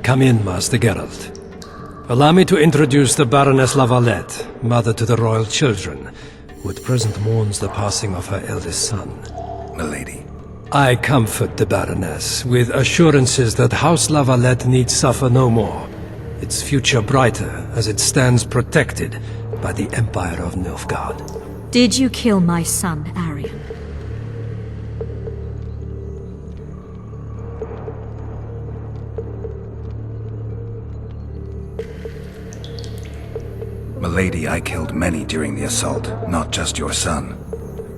come in, Master Geralt. Allow me to introduce the Baroness Lavalette, mother to the royal children, who at present mourns the passing of her eldest son. Milady. I comfort the Baroness with assurances that House Lavalette need suffer no more, its future brighter as it stands protected by the Empire of Nilfgaard. Did you kill my son, Arion? Milady, I killed many during the assault, not just your son.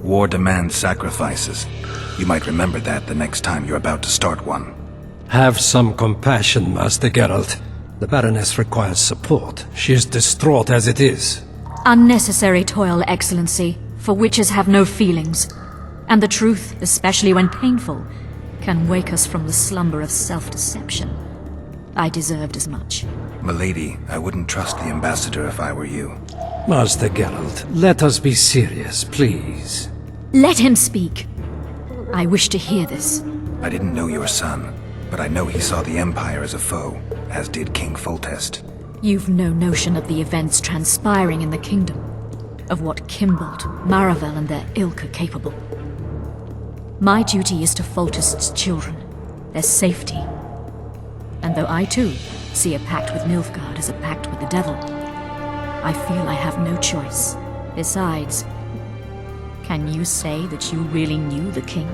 War demands sacrifices. You might remember that the next time you're about to start one. Have some compassion, Master Geralt. The Baroness requires support. She is distraught as it is. Unnecessary toil, Excellency, for witches have no feelings. And the truth, especially when painful, can wake us from the slumber of self-deception. I deserved as much. Milady, I wouldn't trust the ambassador if I were you. Master Geralt, let us be serious, please. Let him speak. I wish to hear this. I didn't know your son, but I know he saw the Empire as a foe, as did King Foltest. You've no notion of the events transpiring in the kingdom, of what Kimbolt, Maravel and their ilk are capable. My duty is to Foltest's children, their safety. And though I too see a pact with Nilfgaard as a pact with the devil, I feel I have no choice. Besides, can you say that you really knew the king?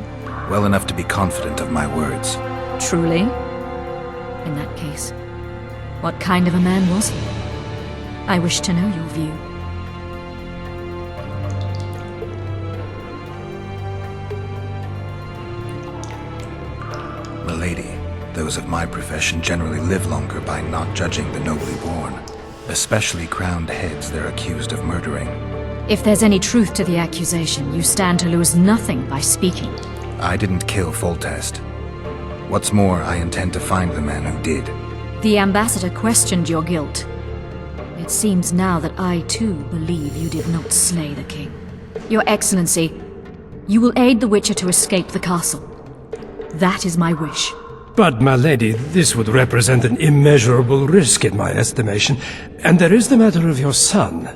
Well enough to be confident of my words. Truly? In that case, what kind of a man was he? I wish to know your view. Milady, those of my profession generally live longer by not judging the nobly born. Especially crowned heads they're accused of murdering. If there's any truth to the accusation, you stand to lose nothing by speaking. I didn't kill Foltest. What's more, I intend to find the man who did. The ambassador questioned your guilt. It seems now that I too believe you did not slay the king. Your Excellency, you will aid the Witcher to escape the castle. That is my wish. But, my lady, this would represent an immeasurable risk in my estimation. And there is the matter of your son.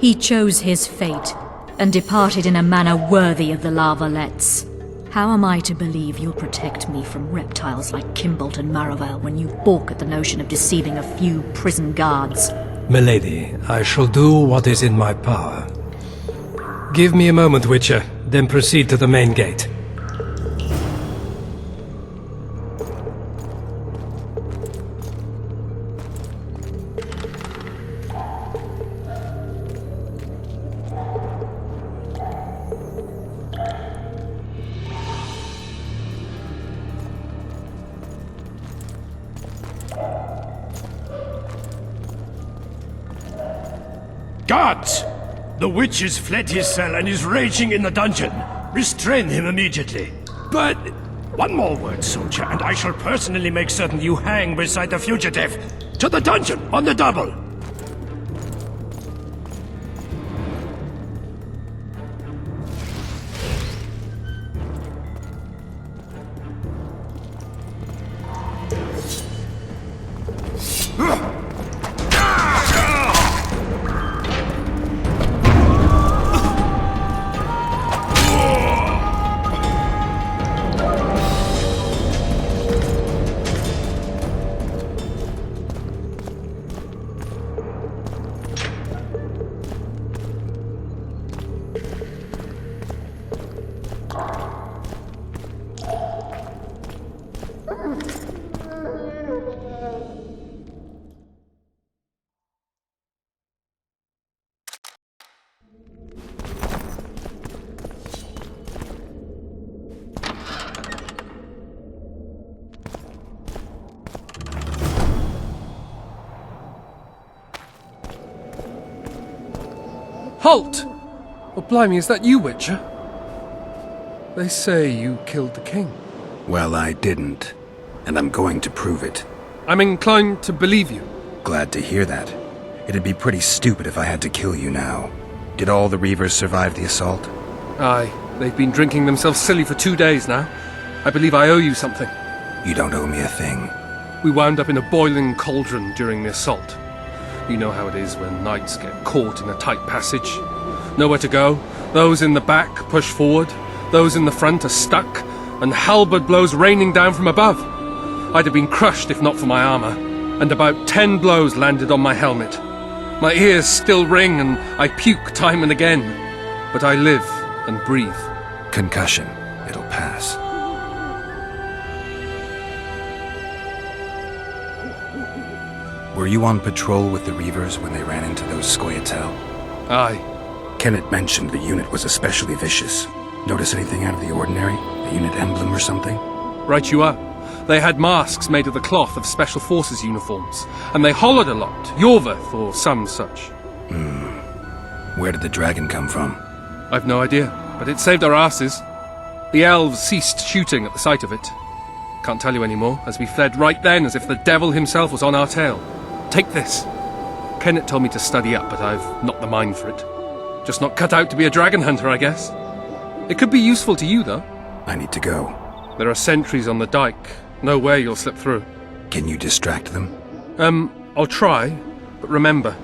He chose his fate, and departed in a manner worthy of the Lavalettes. How am I to believe you'll protect me from reptiles like Kimbolt and Maravel when you balk at the notion of deceiving a few prison guards? Milady, I shall do what is in my power. Give me a moment, Witcher, then proceed to the main gate. Guards! The witch has fled his cell and is raging in the dungeon. Restrain him immediately. But one more word, soldier, and I shall personally make certain you hang beside the fugitive. To the dungeon, on the double! Halt! Oh, blimey, is that you, Witcher? They say you killed the king. Well, I didn't. And I'm going to prove it. I'm inclined to believe you. Glad to hear that. It'd be pretty stupid if I had to kill you now. Did all the Reavers survive the assault? Aye, they've been drinking themselves silly for 2 days now. I believe I owe you something. You don't owe me a thing. We wound up in a boiling cauldron during the assault. You know how it is when knights get caught in a tight passage. Nowhere to go. Those in the back push forward. Those in the front are stuck. And halberd blows raining down from above. I'd have been crushed if not for my armor. And about 10 blows landed on my helmet. My ears still ring and I puke time and again. But I live and breathe. Concussion. It'll pass. Were you on patrol with the Reavers when they ran into those Scoia'tael? Aye. Kenneth mentioned the unit was especially vicious. Notice anything out of the ordinary? A unit emblem or something? Right you are. They had masks made of the cloth of Special Forces uniforms, and they hollered a lot, Yorveth or some such. Where did the dragon come from? I've no idea, but it saved our asses. The elves ceased shooting at the sight of it. Can't tell you anymore, as we fled right then as if the devil himself was on our tail. Take this. Kenneth told me to study up, but I've not the mind for it. Just not cut out to be a dragon hunter, I guess. It could be useful to you, though. I need to go. There are sentries on the dike. No way you'll slip through. Can you distract them? I'll try, but remember,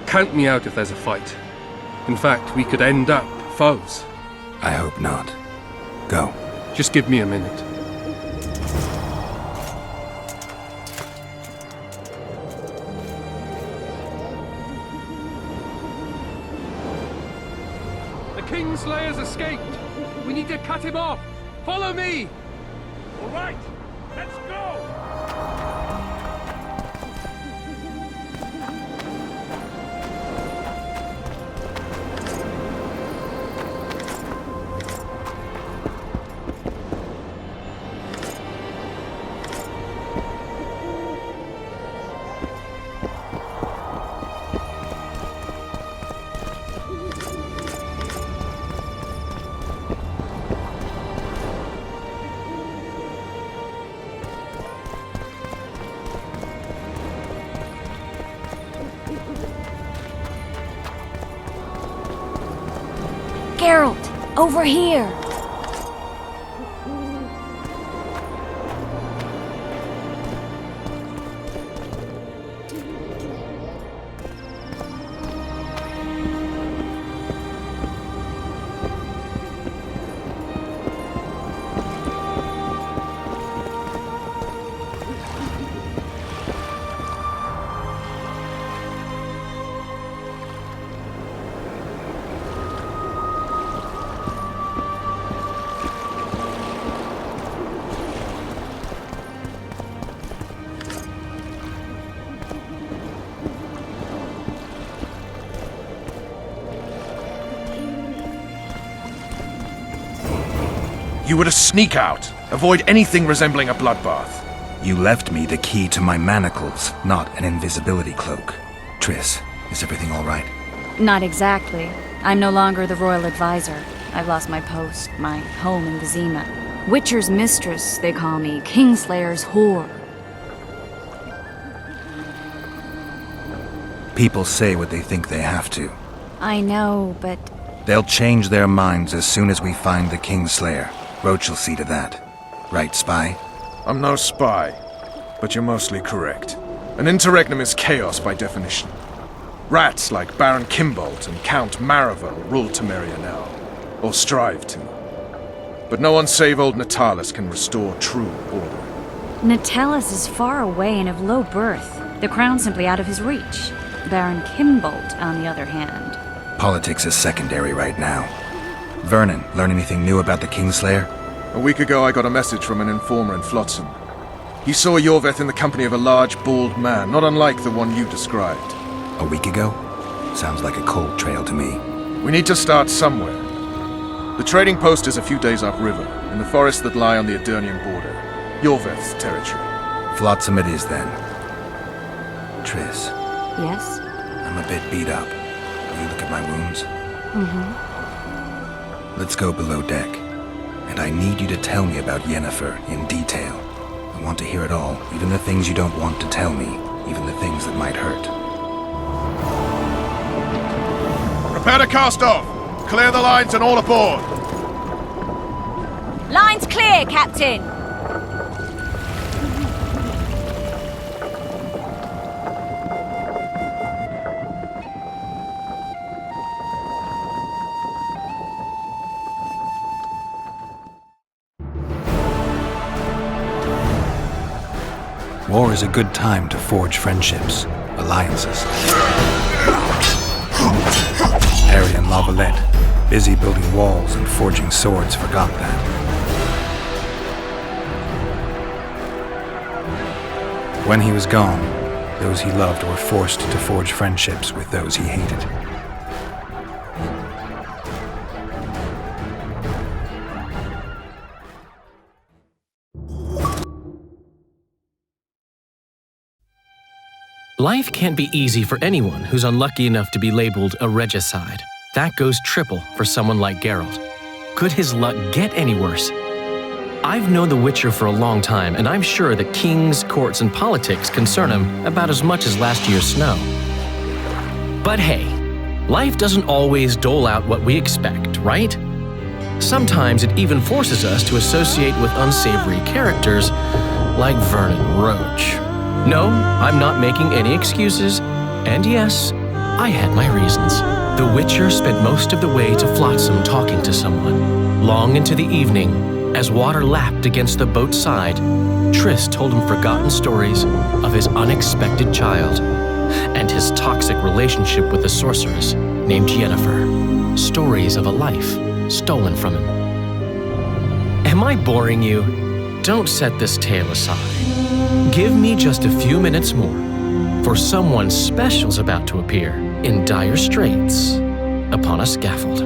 count me out if there's a fight. In fact, we could end up foes. I hope not. Go. Just give me a minute. The Kingslayer's escaped! We need to cut him off! Follow me! All right, let's go! Geralt, over here! You were to sneak out. Avoid anything resembling a bloodbath. You left me the key to my manacles, not an invisibility cloak. Triss, is everything all right? Not exactly. I'm no longer the royal advisor. I've lost my post, my home in Vizima. Witcher's mistress, they call me. Kingslayer's whore. People say what they think they have to. I know, but... They'll change their minds as soon as we find the Kingslayer. Roach will see to that. Right, spy? I'm no spy, but you're mostly correct. An interregnum is chaos by definition. Rats like Baron Kimbolt and Count Maravel rule Temeria now, or strive to. But no one save old Natalis can restore true order. Natalis is far away and of low birth. The crown's simply out of his reach. Baron Kimbolt, on the other hand... Politics is secondary right now. Vernon, learn anything new about the Kingslayer? A week ago I got a message from an informer in Flotsam. He saw Yorveth in the company of a large, bald man, not unlike the one you described. A week ago? Sounds like a cold trail to me. We need to start somewhere. The trading post is a few days upriver, in the forests that lie on the Adernian border. Yorveth's territory. Flotsam it is, then. Triss, Yes? I'm a bit beat up. Will you look at my wounds? Mm-hmm. Let's go below deck. And I need you to tell me about Yennefer in detail. I want to hear it all, even the things you don't want to tell me, even the things that might hurt. Prepare to cast off! Clear the lines and all aboard! Line's clear, Captain! War is a good time to forge friendships, alliances. Harry and Lavalette, busy building walls and forging swords, forgot that. When he was gone, those he loved were forced to forge friendships with those he hated. Life can't be easy for anyone who's unlucky enough to be labeled a regicide. That goes triple for someone like Geralt. Could his luck get any worse? I've known The Witcher for a long time, and I'm sure that kings, courts, and politics concern him about as much as last year's snow. But hey, life doesn't always dole out what we expect, right? Sometimes it even forces us to associate with unsavory characters like Vernon Roach. No, I'm not making any excuses, and yes, I had my reasons. The Witcher spent most of the way to Flotsam talking to someone. Long into the evening, as water lapped against the boat's side, Triss told him forgotten stories of his unexpected child and his toxic relationship with a sorceress named Yennefer. Stories of a life stolen from him. Am I boring you? Don't set this tale aside. Give me just a few minutes more, for someone special's about to appear in dire straits upon a scaffold.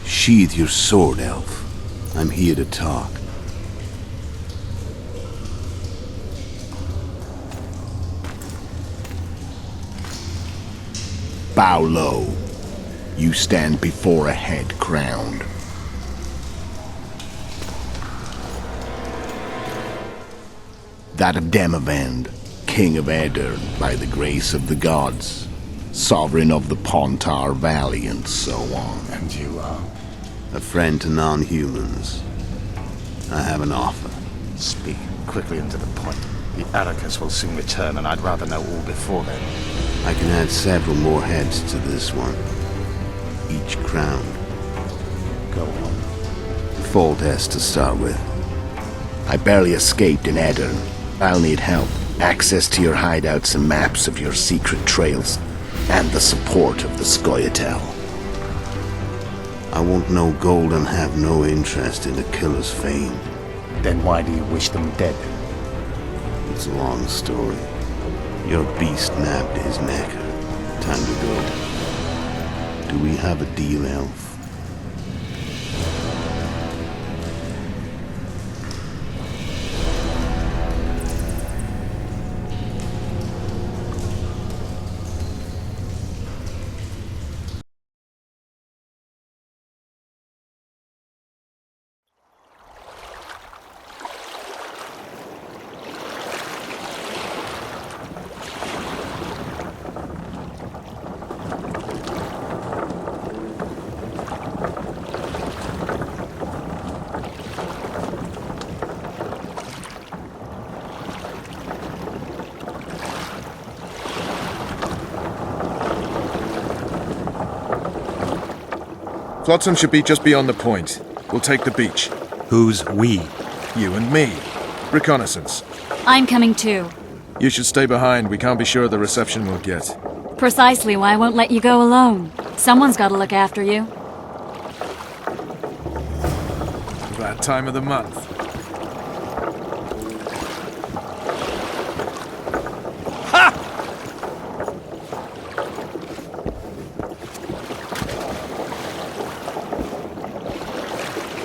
Sheathe your sword, Elf. I'm here to talk. Bow low. You stand before a head crowned. That of Demavend, King of Aedirn by the grace of the gods, sovereign of the Pontar Valley, and so on. And you are? A friend to non-humans. I have an offer. Speak quickly and to the point. The Arrakis will soon return, and I'd rather know all before then. I can add several more heads to this one. Each crowned. Go on. Foltest to start with. I barely escaped in Aedirn. I'll need help. Access to your hideouts and maps of your secret trails. And the support of the Scoia'tael. I want no gold and have no interest in the killer's fame. Then why do you wish them dead? It's a long story. Your beast nabbed his neck. Time to go. Do we have a deal, Elf? Flotsam should be just beyond the point. We'll take the beach. Who's we? You and me. Reconnaissance. I'm coming too. You should stay behind. We can't be sure of the reception we'll get. Precisely why I won't let you go alone. Someone's got to look after you. That time of the month. Ha!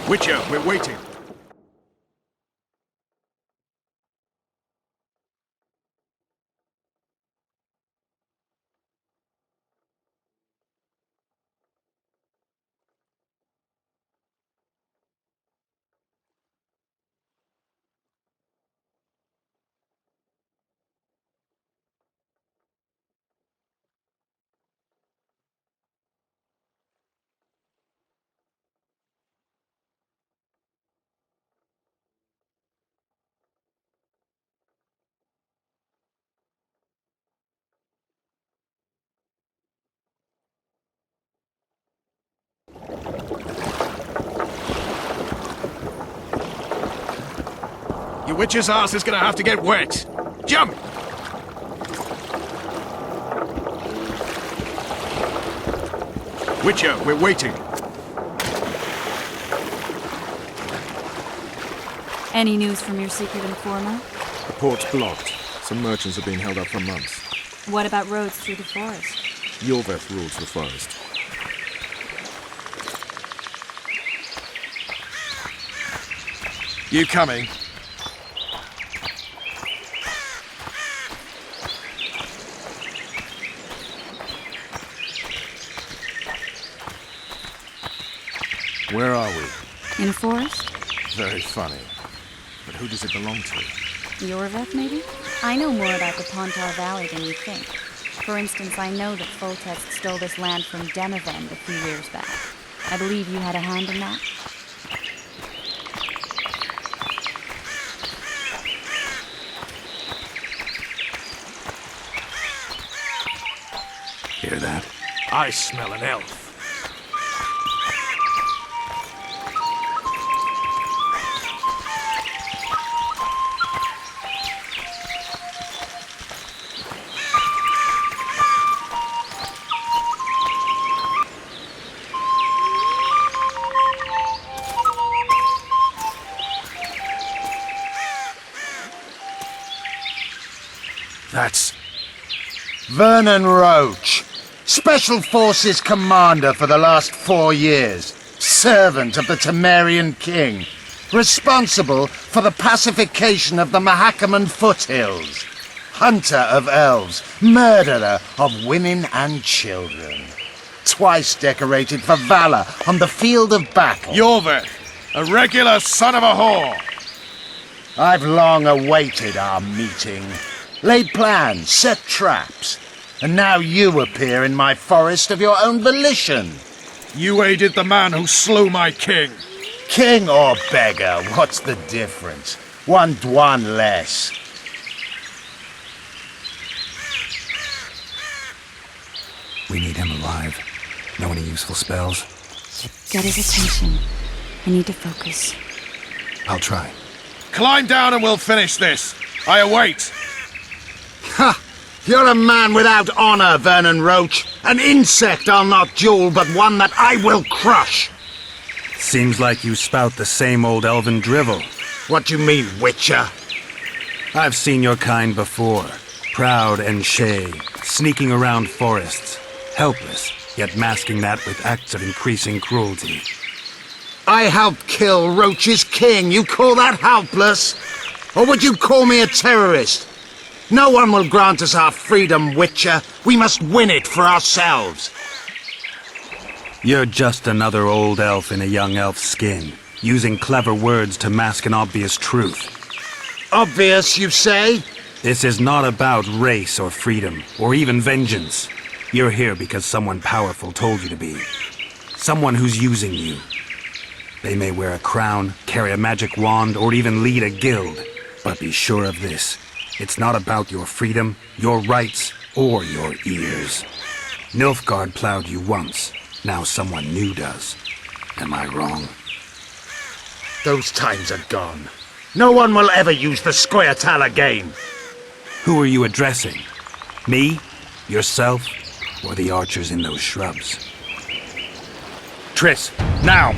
Witcher, we're waiting. Your witch's ass is gonna have to get wet. Jump! Witcher, we're waiting. Any news from your secret informer? The port's blocked. Some merchants have been held up for months. What about roads through the forest? Yorveth rules the forest. You coming? Where are we? In a forest? Very funny. But who does it belong to? Yorveth, maybe? I know more about the Pontar Valley than you think. For instance, I know that Foltest stole this land from Demavend a few years back. I believe you had a hand in that? Hear that? I smell an elf. That's... Vernon Roach, Special Forces Commander for the last 4 years, servant of the Temerian King, responsible for the pacification of the Mahakaman foothills, hunter of elves, murderer of women and children, twice decorated for valor on the field of battle. Yorveth, a regular son of a whore! I've long awaited our meeting, laid plans, set traps, and now you appear in my forest of your own volition. You aided the man who slew my king. King or beggar, what's the difference? One Dwan less. We need him alive. Know any useful spells? Get his attention. I need to focus. I'll try. Climb down and we'll finish this. I await. Ha! You're a man without honor, Vernon Roach. An insect I'll not duel, but one that I will crush. Seems like you spout the same old elven drivel. What do you mean, Witcher? I've seen your kind before. Proud and shay, sneaking around forests. Helpless, yet masking that with acts of increasing cruelty. I helped kill Roach's king. You call that helpless? Or would you call me a terrorist? No one will grant us our freedom, Witcher. We must win it for ourselves. You're just another old elf in a young elf's skin, using clever words to mask an obvious truth. Obvious, you say? This is not about race or freedom, or even vengeance. You're here because someone powerful told you to be. Someone who's using you. They may wear a crown, carry a magic wand, or even lead a guild. But be sure of this. It's not about your freedom, your rights, or your ears. Nilfgaard plowed you once. Now someone new does. Am I wrong? Those times are gone. No one will ever use the square tile again. Who are you addressing? Me? Yourself? Or the archers in those shrubs? Triss, now!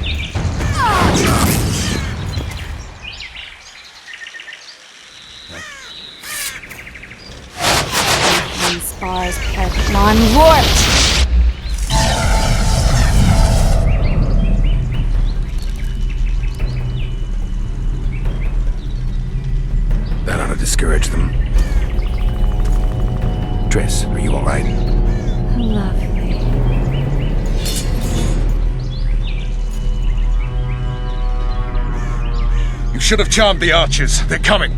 Spars Pokemon warped! That ought to discourage them. Triss, are you alright? Lovely. You should have charmed the archers. They're coming.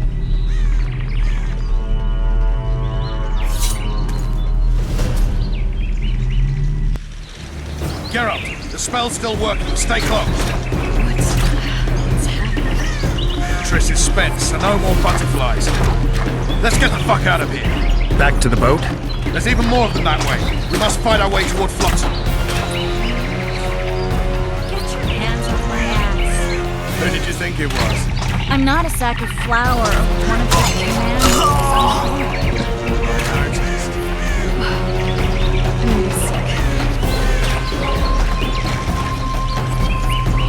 Geralt, the spell's still working. Stay close. What's happening? Triss is spent, so no more butterflies. Let's get the fuck out of here. Back to the boat? There's even more of them that way. We must fight our way toward Flotsam. Get your hands off my ass. Who did you think it was? I'm not a sack of flour or one of those commands. I'm sick.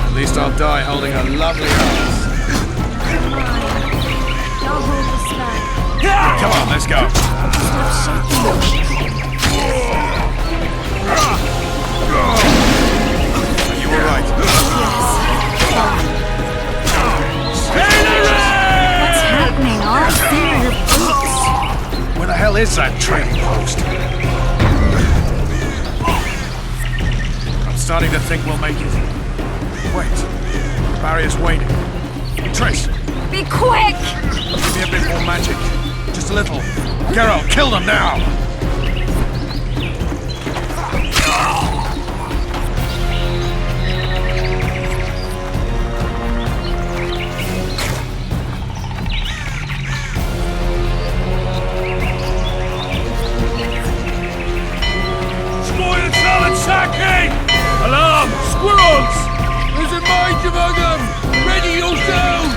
At least I'll die holding a lovely ass. Come on. I'll hold the sky. Come on, let's go. Stop shaking. Are you alright? What's happening? All I see are your boots. Where the hell is that trading post? I'm starting to think we'll make it. Wait. The barrier's waning. Triss, Be quick! give me a bit more magic. Just a little. Geralt, kill them now! Alarm! Squirrels! There's a mage among them! Ready yourselves!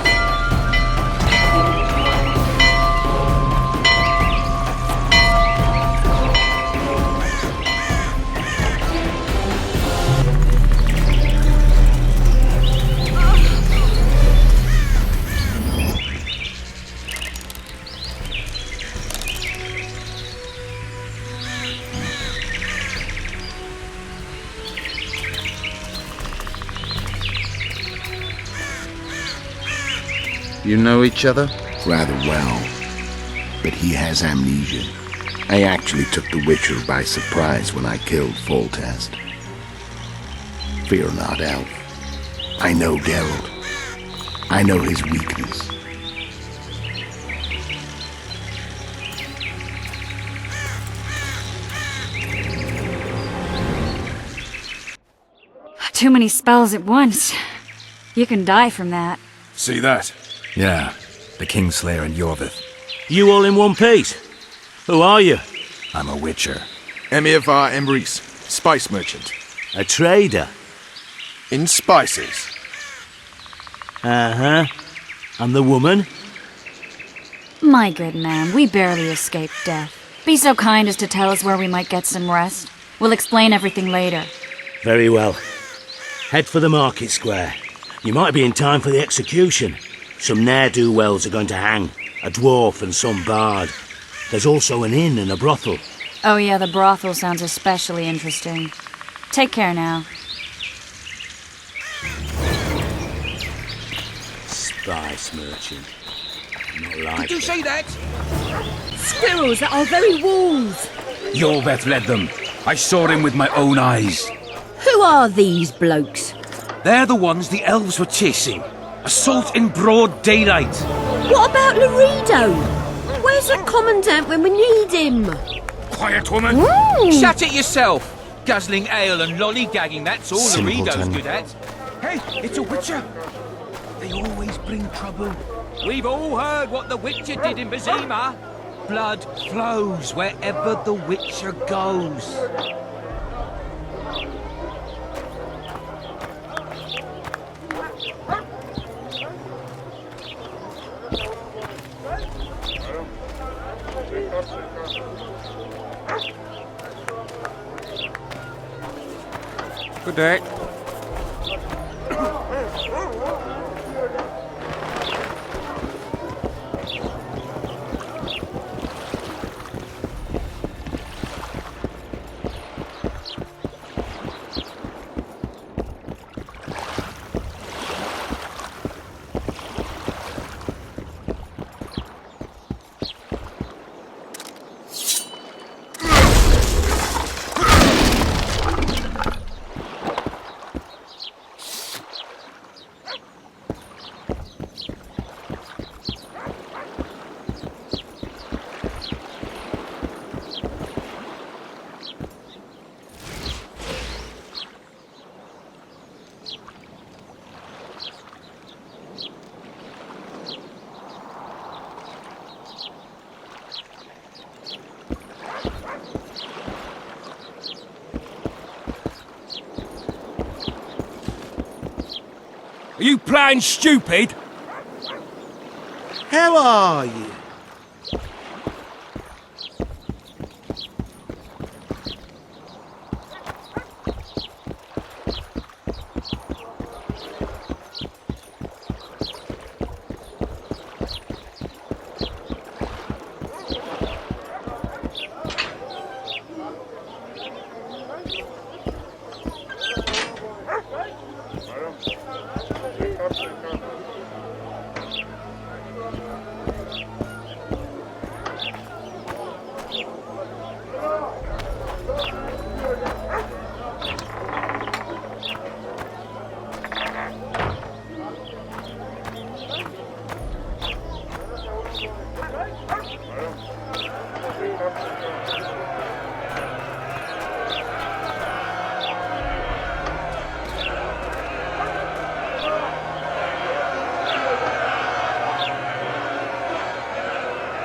You know each other? Rather well, but he has amnesia. I actually took the Witcher by surprise when I killed Foltest. Fear not, Elf. I know Geralt. I know his weakness. Too many spells at once. You can die from that. See that? Yeah, the Kingslayer and Yorvith. You all in one piece? Who are you? I'm a Witcher. Emir var Emrys, spice merchant. A trader? In spices. Uh-huh. And the woman? My good man, we barely escaped death. Be so kind as to tell us where we might get some rest. We'll explain everything later. Very well. Head for the market square. You might be in time for the execution. Some ne'er-do-wells are going to hang. A dwarf and some bard. There's also an inn and a brothel. Oh yeah, the brothel sounds especially interesting. Take care now. Spice merchant. Not like Did you it. see that? Squirrels at our very walls. Yorveth led them. I saw him with my own eyes. Who are these blokes? They're the ones the elves were chasing. Assault in broad daylight. What about Laredo? Where's the commandant when we need him? Quiet, woman. Shut it yourself. Guzzling ale and lollygagging, that's all Laredo's good at. Hey, it's a Witcher. They always bring trouble. We've all heard what the Witcher did in Bazima. Blood flows wherever the Witcher goes. Good day. Are you playing stupid? How are you?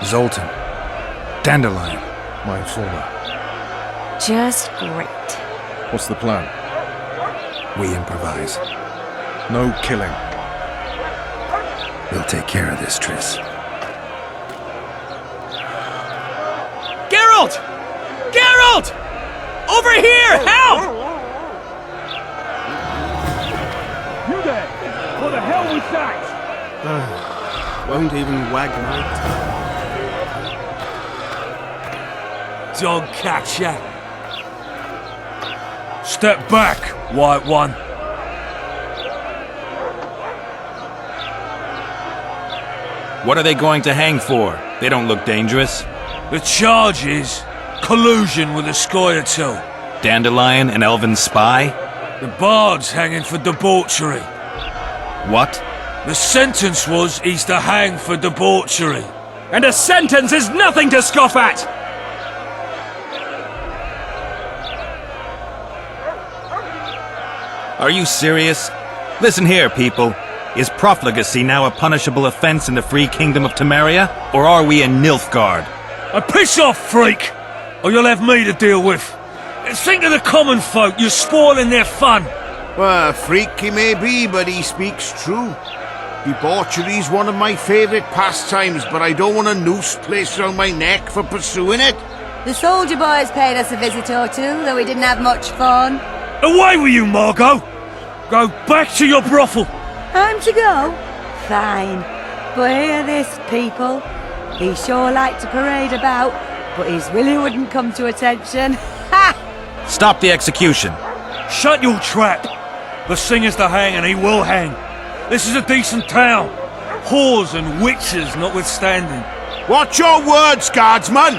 Zoltan. Dandelion. My informer. Just great. What's the plan? We improvise. No killing. We'll take care of this, Triss. Geralt! Geralt! Over here! Help! You there! What the hell was that? Won't even wag night. Dog catcher. Step back, White One. What are they going to hang for? They don't look dangerous. The charge is collusion with a Scoia'tael. Dandelion, an elven spy? The bard's hanging for debauchery. What? The sentence was he's to hang for debauchery. And a sentence is nothing to scoff at! Are you serious? Listen here, people. Is profligacy now a punishable offense in the free kingdom of Temeria? Or are we in Nilfgaard? Piss off, freak! Or you'll have me to deal with. Think of the common folk, you're spoiling their fun. Well, a freak he may be, but he speaks true. Debauchery's one of my favourite pastimes, but I don't want a noose placed around my neck for pursuing it. The soldier boys paid us a visit or two, though we didn't have much fun. Away with you, Margot! Go back to your brothel! Time to go? Fine. But hear this, people. He sure liked to parade about, but his really wouldn't come to attention. Ha! Stop the execution. Shut your trap! The singer's to hang and he will hang. This is a decent town. Whores and witches notwithstanding. Watch your words, guardsman!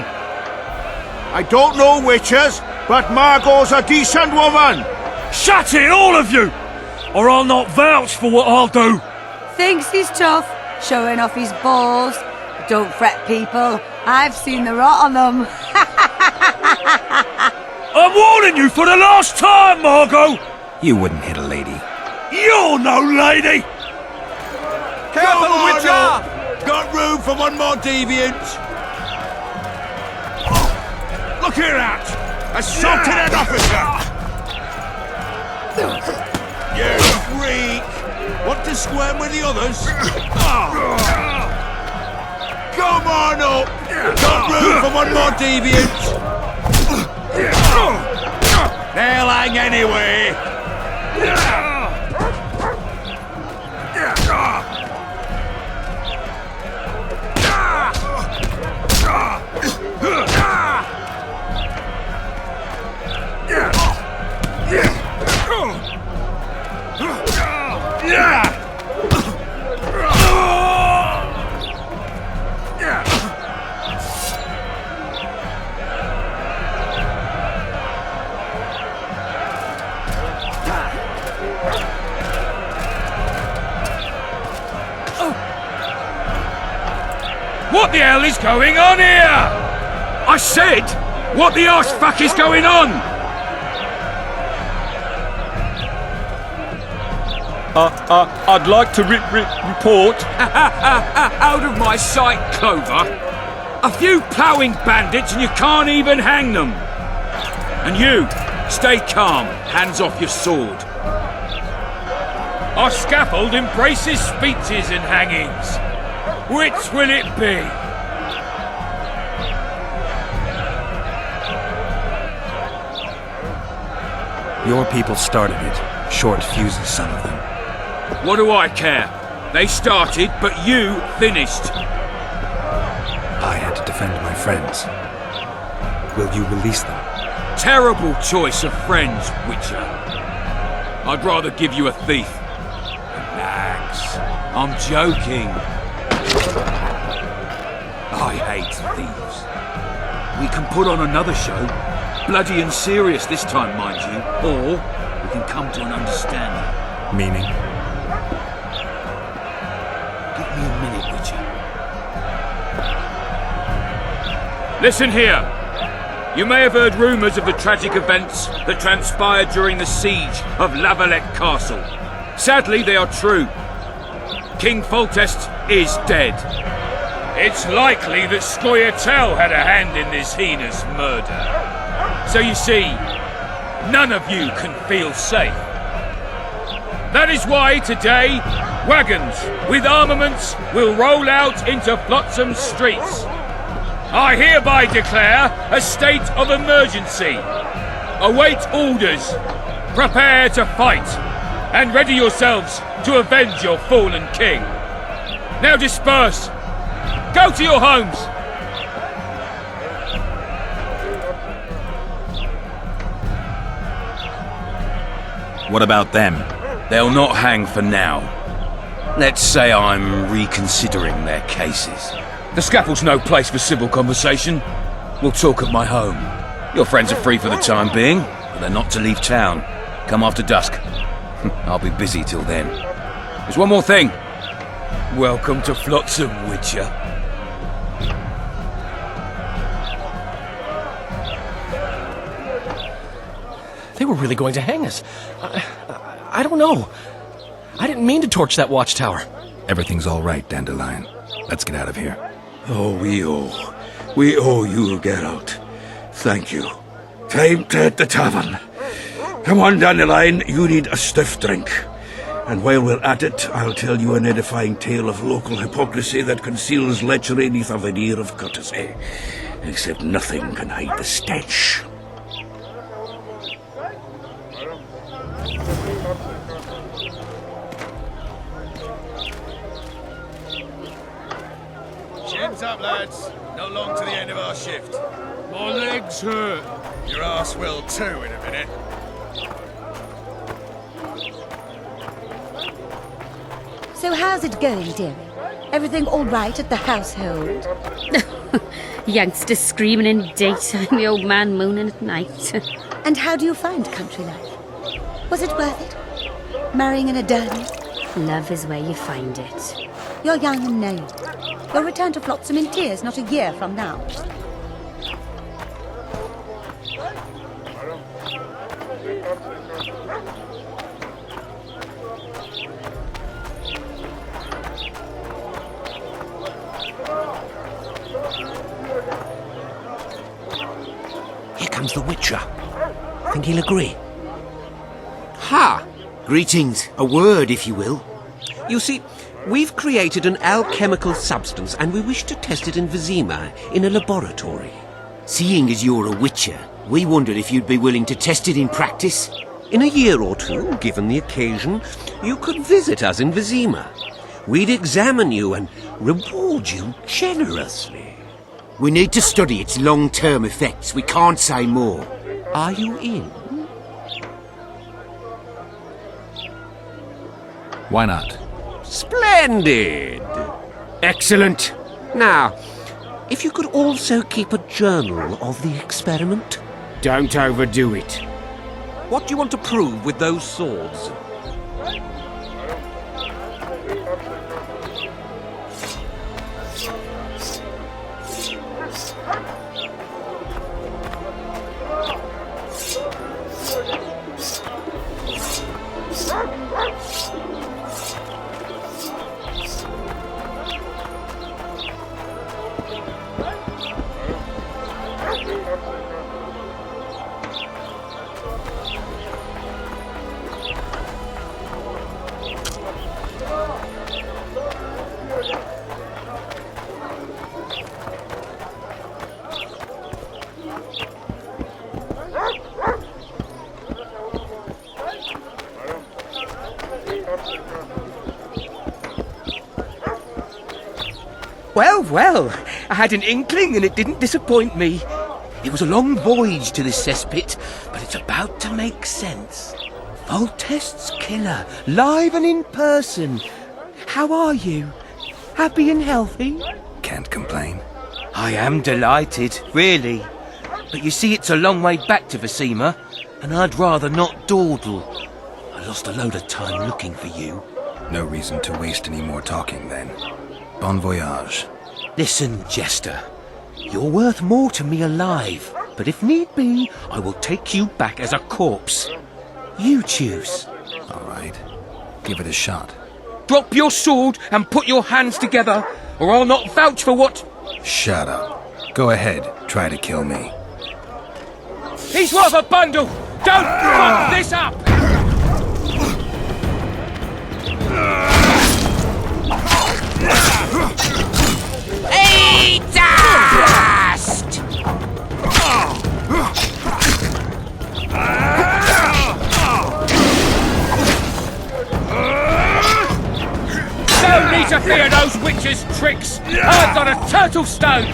I don't know witches, but Margot's a decent woman! Shut it, all of you! Or I'll not vouch for what I'll do! Thinks he's tough, showing off his balls. Don't fret, people. I've seen the rot on them. I'm warning you for the last time, Margot! You wouldn't hit a lady. You're no lady! Careful, Witcher! Got room for one more deviant! Look here out! Assaulted an officer! You freak! Want to squirm with the others? Come on up! Got room for one more deviant! They'll hang anyway! What the hell is going on here? I said, what the arse fuck is going on? I'd like to report. Out of my sight, Clover. A few ploughing bandits and you can't even hang them. And you, stay calm, hands off your sword. Our scaffold embraces speeches and hangings. Which will it be? Your people started it. Short fuses, some of them. What do I care? They started, but you finished. I had to defend my friends. Will you release them? Terrible choice of friends, Witcher. I'd rather give you a thief. Relax. I'm joking. I hate thieves. We can put on another show. Bloody and serious this time, mind you. Or we can come to an understanding. Meaning? Give me a minute, Witcher. Listen here. You may have heard rumours of the tragic events that transpired during the siege of Lavalette Castle. Sadly, they are true. King Foltest is dead. It's likely that Scoia'tael had a hand in this heinous murder. So you see, none of you can feel safe. That is why today, wagons with armaments will roll out into Flotsam streets. I hereby declare a state of emergency. Await orders. Prepare to fight. And ready yourselves to avenge your fallen king. Now disperse. Go to your homes. What about them? They'll not hang for now. Let's say I'm reconsidering their cases. The scaffold's no place for civil conversation. We'll talk at my home. Your friends are free for the time being, but they're not to leave town. Come after dusk. I'll be busy till then. There's one more thing. Welcome to Flotsam, Witcher. They were really going to hang us. I don't know. I didn't mean to torch that watchtower. Everything's all right, Dandelion. Let's get out of here. Oh, we owe you, Geralt. Thank you. Time to hit the tavern. Come on, Dandelion, you need a stiff drink. And while we're at it, I'll tell you an edifying tale of local hypocrisy that conceals lechery neath a veneer of courtesy. Except nothing can hide the stench. Chins up, lads. Not long to the end of our shift. My legs hurt. Your ass will too in a minute. So how's it going, dearie? Everything all right at the household? Youngsters screaming in daytime, the old man mooning at night. And how do you find country life? Was it worth it? Marrying in a den? Love is where you find it. You're young and naive. You'll return to Flotsam in tears not a year from now. Here comes the Witcher. Think he'll agree? Ha! Greetings. A word, if you will. You see, we've created an alchemical substance and we wish to test it in Vizima, in a laboratory. Seeing as you're a Witcher, we wondered if you'd be willing to test it in practice. In a year or two, given the occasion, you could visit us in Vizima. We'd examine you and reward you generously. We need to study its long-term effects. We can't say more. Are you in? Why not? Splendid! Excellent. Now, if you could also keep a journal of the experiment. Don't overdo it. What do you want to prove with those swords? Well, I had an inkling and it didn't disappoint me. It was a long voyage to this cesspit, but it's about to make sense. Voltest's killer, live and in person. How are you? Happy and healthy? Can't complain. I am delighted, really. But you see, it's a long way back to Vizima, and I'd rather not dawdle. I lost a load of time looking for you. No reason to waste any more talking, then. Bon voyage. Listen, Jester. You're worth more to me alive, but if need be, I will take you back as a corpse. You choose. All right. Give it a shot. Drop your sword and put your hands together, or I'll not vouch for what... Shut up. Go ahead. Try to kill me. He's worth a bundle! Don't fuck this up! Eat dust! Don't need to fear those witches' tricks! I've got a turtle stone!